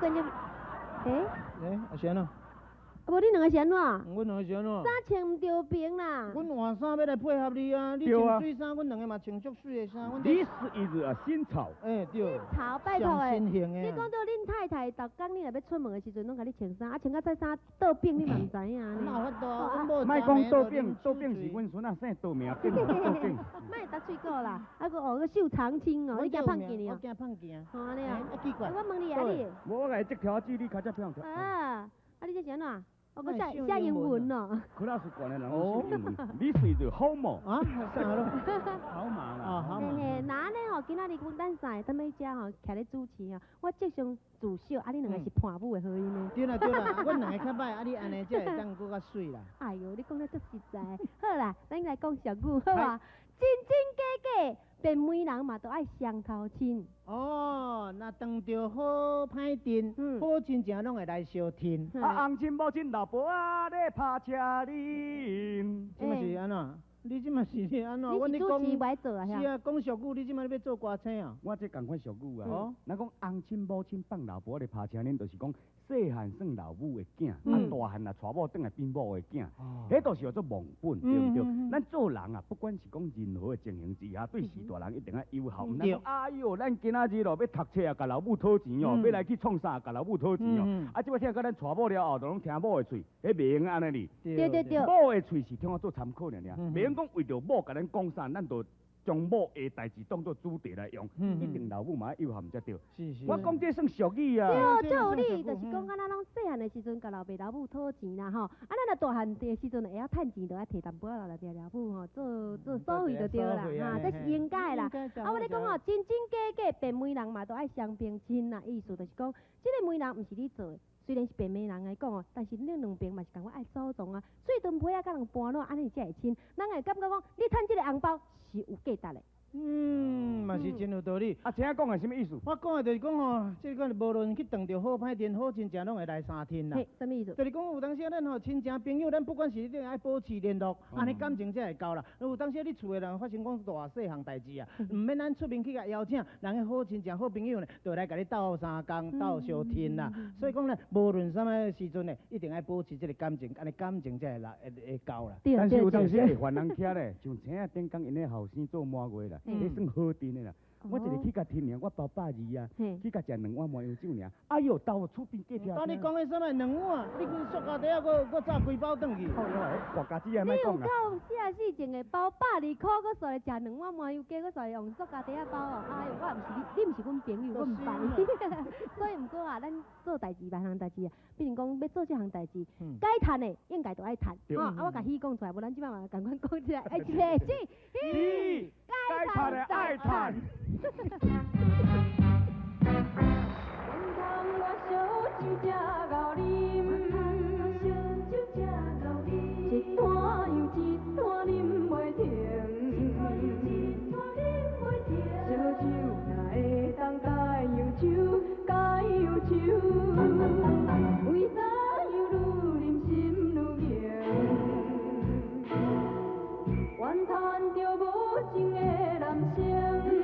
关键，是安怎？无你两个是安怎？阮两个是安怎？衫穿唔着边啦。阮换衫要来配合你啊！你穿水衫，阮两个嘛穿足水的衫。你是一日啊新潮。对。潮拜托诶！新型的。你讲到恁太太，逐工你若要出门的时阵，拢甲你穿衫，穿到这衫倒变，你嘛唔知影。哪有法度啊？阮某莫讲倒变，倒变是阮孙仔姓倒名变倒变。莫搭喙角啦，啊个个秀长青哦，你惊胖见哦？我惊胖见。好你啊！奇怪。我问你啊你。我来这条记你较只胖条。啊你这是安怎？我写英文哦。可能是管的人写英文。你是就好嘛？啊？啥咯？好嘛啦。好嘛。那呢吼，今仔日阮等下踮咧遮吼，徛咧主持啊，我即上自首，啊你两个是伴舞的好音呢？对啦，阮两个较歹，啊你安尼才会当搁较水啦。哎哟，你讲得足实在。好啦，咱来讲俗语好啊。真真假假，变媒人嘛都爱双头亲。那当着好歹阵，好亲情拢会来相听。翁亲某亲老婆啊，咧拍车恁。这嘛是安怎？你即嘛是安怎？你是主持袂做啊？是啊，讲俗语，你即嘛要做歌星啊？我这共款俗语啊。咱讲翁亲某亲放老婆咧拍车恁，就是讲细汉算老母的囝，大汉啊娶某转来变某的囝，迄都是叫做忘本，对不对？咱做人啊，不管是讲任何的情形之下，对时大人一定要友好。毋通讲哎哟，咱今仔日咯要读册啊，甲老母讨钱哦，要来去创啥，甲老母讨钱哦。啊，即摆听甲咱娶某了后，就拢听某的喙，迄袂用安尼哩。对。某的喙是听我做参考尔，袂用讲为着某甲咱讲啥，咱就将某的代志当作主题来用，一定老母嘛要友好才对。我讲这算俗语啊。对，这有理，就是讲咱拢细汉的时阵，甲老爸老母讨钱啦吼，啊，咱若大汉的时阵会晓趁钱，就爱摕淡薄仔来爸老母吼，做所谓就对啦，哈，这是应该啦。啊，我咧讲吼，真真假假，变媒人嘛都爱双边亲啦，意思就是讲，这个媒人毋是你做的。虽然是变媒人来讲哦，但是恁两边嘛是共我爱祖宗啊，水墩皮啊，甲人搬落安尼才会亲，人会感觉讲，你趁这个红包是有价值的。嘛是真有道理。啊，请讲的什么意思？我讲的就是讲哦，即个无论去当着好歹天，好亲情拢会来三天啦。什么意思？就是讲有当时咱吼亲情朋友，咱不管是一定爱保持联络，安尼感情才会够啦。有当时你厝的人发生讲大细项代志啊，唔免咱出面去甲邀请，人个好亲情、好朋友呢，就来甲你斗三工、斗相天啦。所以讲呢，无论什么时阵呢，一定爱保持这个感情，安尼感情才会够啦。但是有当时会烦人徛咧，像前啊顶讲因咧后生做满月啦。迄算好阵的啦，我一日去甲听尔，我包120啊，去甲食2碗麻油酒尔，哎哟，到厝边计条。当你讲迄什么2碗，你去塑胶袋啊，搁炸几包转去。大家子也莫讲啦。你有够40前的包120块，搁煞来食2碗麻油鸡，搁煞来用塑胶袋啊包哦。哎哟，我毋是你毋是阮朋友，我毋捌。所以毋过啊，咱做代志万项代志啊，比如讲要做这项代志，该趁的应该都爱趁。啊，我甲伊讲出来，无咱即摆嘛共款讲出来，一起该谈的爱谈。一摊又一摊饮袂停，烧酒若会当解忧愁，解忧愁，为啥又愈啉心愈硬？怨叹着无情的男生。